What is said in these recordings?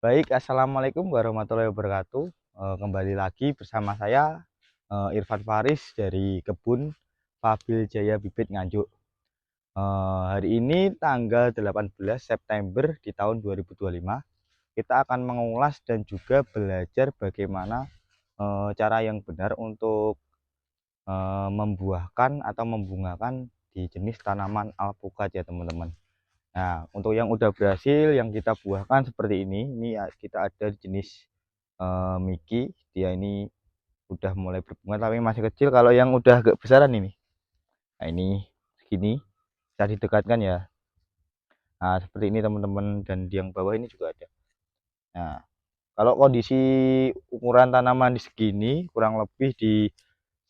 Baik, assalamualaikum warahmatullahi wabarakatuh. Kembali lagi bersama saya Irfan Faris dari Kebun Fabil Jaya Bibit Nganjuk. Hari ini tanggal 18 September di tahun 2025, kita akan mengulas dan juga belajar bagaimana cara yang benar untuk membuahkan atau membungakan di jenis tanaman alpukat ya teman-teman. Nah, untuk yang udah berhasil yang kita buahkan seperti ini ya, kita ada jenis Miki. Dia ini udah mulai berbunga tapi masih kecil. Kalau yang udah agak besaran ini, nah ini segini, bisa didekatkan ya. Nah, seperti ini teman-teman, dan di yang bawah ini juga ada. Nah, kalau kondisi ukuran tanaman di segini, kurang lebih di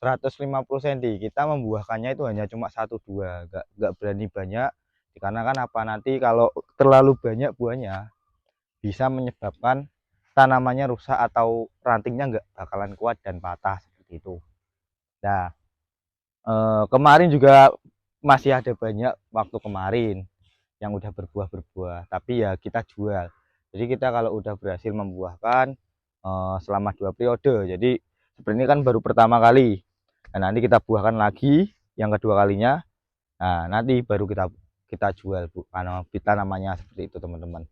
150 cm, kita membuahkannya itu hanya cuma 1-2, nggak berani banyak, dikarenakan apa, nanti kalau terlalu banyak buahnya bisa menyebabkan tanamannya rusak atau rantingnya nggak bakalan kuat dan patah seperti itu. Nah, kemarin juga masih ada banyak waktu kemarin yang udah berbuah, tapi ya kita jual. Jadi kita kalau udah berhasil membuahkan selama 2 periode, jadi seperti ini kan baru pertama kali. Nah, nanti kita buahkan lagi yang kedua kalinya. Nah, nanti baru kita jual, Bu, karena kita namanya seperti itu teman-teman.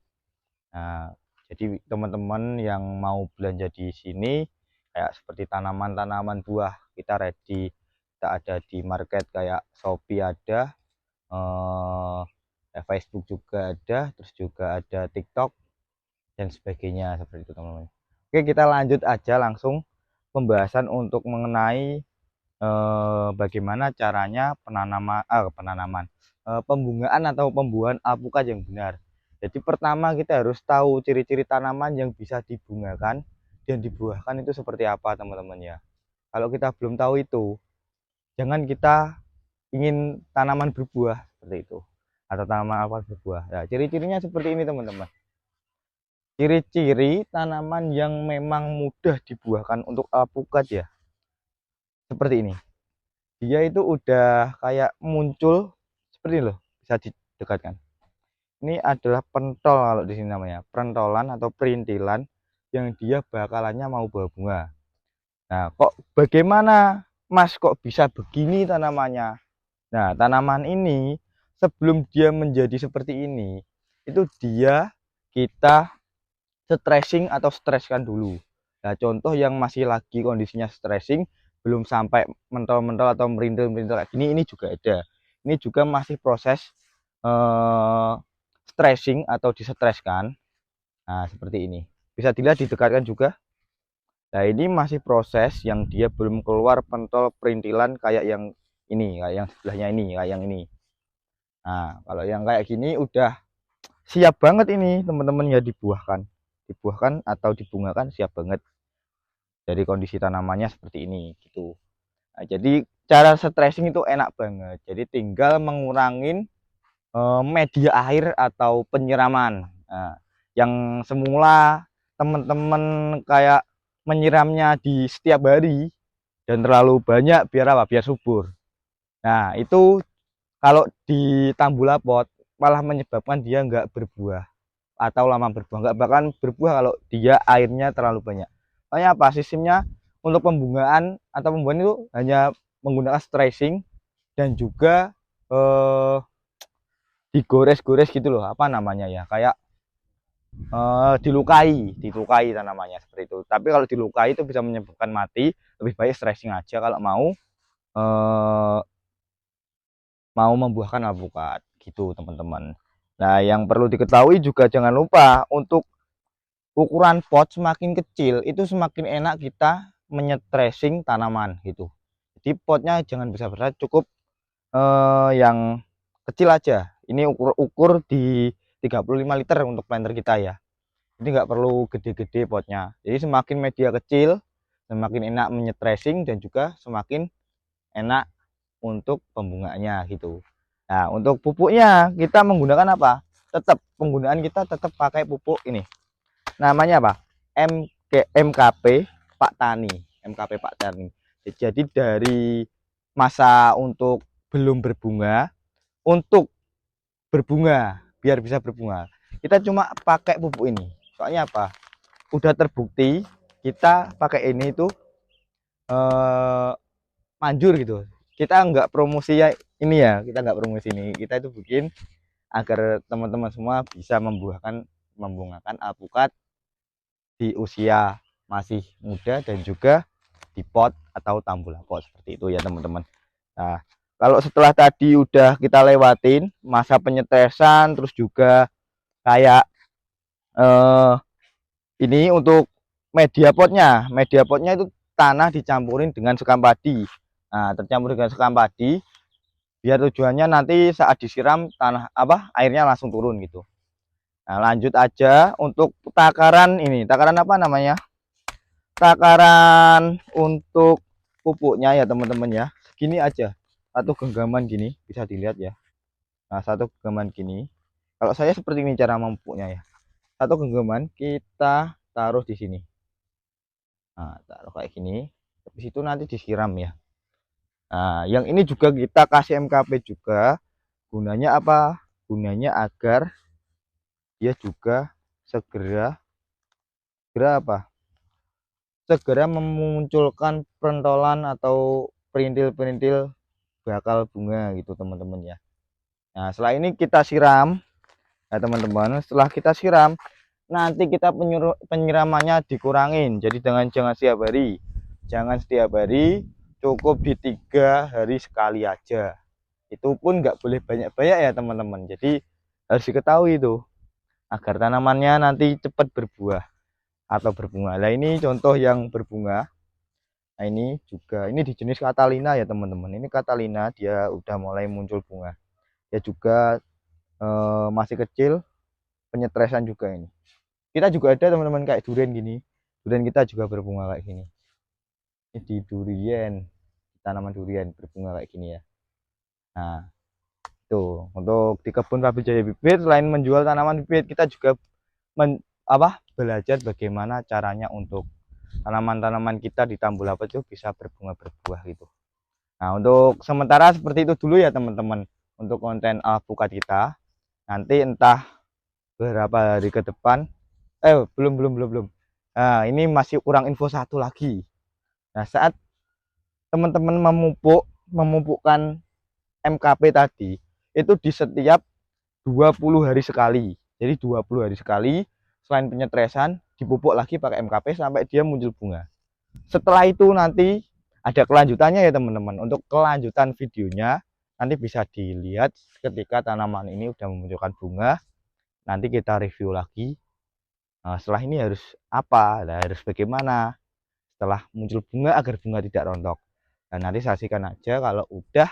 Nah, jadi teman-teman yang mau belanja di sini kayak seperti tanaman-tanaman buah, kita ready. Kita ada di market kayak Shopee ada, Facebook juga ada, terus juga ada TikTok dan sebagainya seperti itu teman-teman. Oke, kita lanjut aja langsung pembahasan untuk mengenai bagaimana caranya pembungaan atau pembuahan alpukat yang benar. Jadi pertama kita harus tahu ciri-ciri tanaman yang bisa dibungakan dan dibuahkan itu seperti apa teman-teman ya. Kalau kita belum tahu itu, jangan kita ingin tanaman berbuah seperti itu atau tanaman alpukat berbuah. Nah, ciri-cirinya seperti ini teman-teman. Ciri-ciri tanaman yang memang mudah dibuahkan untuk alpukat ya, seperti ini. Dia itu udah kayak muncul seperti ini loh, bisa didekatkan. Ini adalah pentol, kalau di sini namanya pentolan atau perintilan, yang dia bakalannya mau buah bunga. Nah, kok bagaimana Mas kok bisa begini tanamannya? Nah, tanaman ini sebelum dia menjadi seperti ini, itu dia kita stressing atau streskan dulu. Nah, contoh yang masih lagi kondisinya stressing, belum sampai mentol-mentol atau merintil-merintil kayak gini, ini juga ada. Ini juga masih proses eh, stressing atau disetreskan. Nah, seperti ini. Bisa dilihat didekatkan juga. Nah, ini masih proses yang dia belum keluar pentol perintilan kayak yang ini, kayak yang sebelahnya ini, kayak yang ini. Nah, kalau yang kayak gini udah siap banget ini teman-teman ya, dibuahkan atau dibungakan, siap banget. Dari kondisi tanamannya seperti ini gitu. Nah, jadi cara stressing itu enak banget, jadi tinggal mengurangin media air atau penyiraman. Nah, yang semula teman-teman kayak menyiramnya di setiap hari dan terlalu banyak, biar apa, biar subur. Nah, itu kalau di tambulapot malah menyebabkan dia nggak berbuah atau lama berbuah, nggak bahkan berbuah kalau dia airnya terlalu banyak. Makanya apa, sistemnya untuk pembungaan atau pembuahan itu hanya menggunakan stressing dan juga digores-gores gitu loh, apa namanya ya, kayak dilukai tanamannya seperti itu. Tapi kalau dilukai itu bisa menyebabkan mati, lebih baik stressing aja kalau eh, mau membuahkan alpukat gitu teman-teman. Nah, yang perlu diketahui juga, jangan lupa untuk ukuran pot semakin kecil itu semakin enak kita menyetressing tanaman gitu. Jadi potnya jangan besar-besar, cukup yang kecil aja. Ini ukur di 35 liter untuk planter kita ya. Jadi nggak perlu gede-gede potnya. Jadi semakin media kecil semakin enak menyetressing dan juga semakin enak untuk pembungaannya gitu. Nah, untuk pupuknya kita menggunakan apa? Tetap penggunaan kita tetap pakai pupuk ini. Namanya apa? MKP Pak Tani. MKP Pak Tani. Jadi dari masa untuk belum berbunga, untuk berbunga, biar bisa berbunga, kita cuma pakai pupuk ini. Soalnya apa? Udah terbukti kita pakai ini itu manjur gitu. Kita nggak promosi ya ini ya, kita nggak promosi ini. Kita itu bikin agar teman-teman semua bisa membungakan alpukat di usia masih muda dan juga di pot atau tambulakot seperti itu ya teman-teman. Nah, kalau setelah tadi udah kita lewatin masa penyetesan, terus juga kayak ini untuk media potnya itu tanah dicampurin dengan sekam padi. Nah, tercampur dengan sekam padi biar tujuannya nanti saat disiram airnya langsung turun gitu. Nah, lanjut aja untuk takaran ini. Takaran apa namanya? Takaran untuk pupuknya ya teman-teman ya. Segini aja. Satu genggaman gini bisa dilihat ya. Nah, satu genggaman gini. Kalau saya seperti ini cara memupuknya ya. Satu genggaman kita taruh di sini. Nah, taruh kayak gini. Habis itu nanti disiram ya. Nah, yang ini juga kita kasih MKP juga. Gunanya apa? Gunanya agar dia juga segera segera memunculkan pentolan atau perintil-perintil bakal bunga gitu teman-teman ya. Nah, setelah ini kita siram ya teman-teman. Setelah kita siram, nanti kita penyiramannya dikurangin. Jadi jangan setiap hari, cukup di 3 hari sekali aja. Itu pun nggak boleh banyak-banyak ya teman-teman. Jadi harus diketahui itu agar tanamannya nanti cepat berbuah atau berbunga. Nah, ini contoh yang berbunga. Nah, ini juga ini di jenis Catalina ya teman-teman. Ini Catalina dia udah mulai muncul bunga. Dia juga masih kecil, penyetresan juga ini. Kita juga ada teman-teman kayak durian gini. Durian kita juga berbunga kayak gini. Ini di durian, tanaman durian berbunga kayak gini ya. Nah, itu untuk di kebun pabrik Jaya Bibit, selain menjual tanaman bibit, kita juga belajar bagaimana caranya untuk tanaman-tanaman kita di Tambulakot itu bisa berbunga berbuah gitu. Nah, untuk sementara seperti itu dulu ya teman-teman untuk konten alpukat kita. Nanti entah berapa hari ke depan, belum. Nah, ini masih kurang info satu lagi. Nah, saat teman-teman memupukkan MKP tadi itu di setiap 20 hari sekali. Jadi 20 hari sekali selain penyetresan dipupuk lagi pakai MKP sampai dia muncul bunga. Setelah itu nanti ada kelanjutannya ya teman-teman. Untuk kelanjutan videonya nanti bisa dilihat ketika tanaman ini udah memunculkan bunga. Nanti kita review lagi. Nah, setelah ini harus apa? Nah, harus bagaimana setelah muncul bunga agar bunga tidak rontok. Dan nanti saksikan aja kalau udah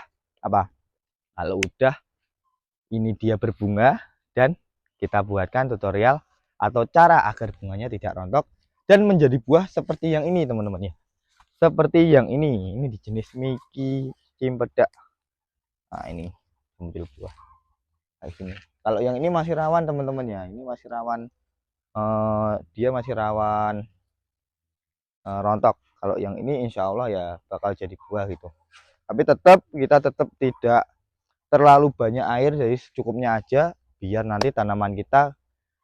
kalau udah ini dia berbunga dan kita buatkan tutorial atau cara agar bunganya tidak rontok dan menjadi buah seperti yang ini teman-teman ya. Seperti yang ini di jenis Miki Cimpedak. Nah, ini muncul buah kayak gini. Kalau yang ini masih rawan teman-teman ya. Ini masih rawan dia masih rawan rontok. Kalau yang ini insya Allah ya bakal jadi buah gitu. Tapi kita tetap tidak terlalu banyak air, jadi secukupnya aja biar nanti tanaman kita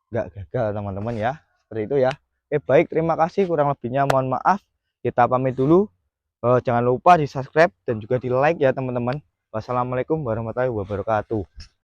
nggak gagal teman-teman ya. Seperti itu ya. Oke baik, terima kasih, kurang lebihnya mohon maaf. Kita pamit dulu. Jangan lupa di subscribe dan juga di like ya teman-teman. Wassalamualaikum warahmatullahi wabarakatuh.